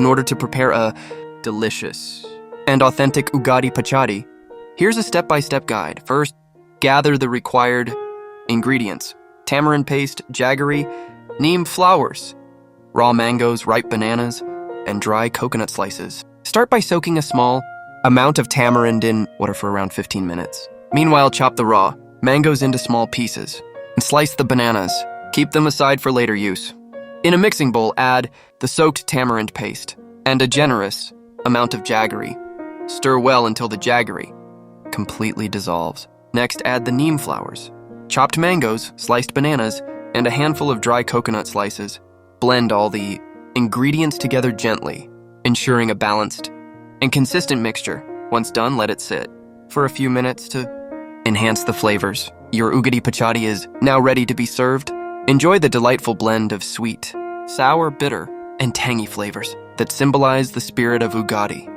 in order to prepare a delicious and authentic ugadi pachadi. Here's a step-by-step guide. First, gather the required ingredients: tamarind paste, jaggery, neem flowers, raw mangoes, ripe bananas, and dry coconut slices. Start by soaking a small amount of tamarind in water for around 15 minutes. Meanwhile, chop the raw mangoes into small pieces and slice the bananas. Keep them aside for later use. In a mixing bowl, add the soaked tamarind paste and a generous amount of jaggery. Stir well until the jaggery completely dissolves. Next, add the neem flowers, chopped mangoes, sliced bananas, and a handful of dry coconut slices. Blend all the ingredients together gently, ensuring a balanced and consistent mixture. Once done, let it sit for a few minutes to enhance the flavors. Your ugadi pachadi is now ready to be served. Enjoy the delightful blend of sweet, sour, bitter, and tangy flavors that symbolize the spirit of ugadi.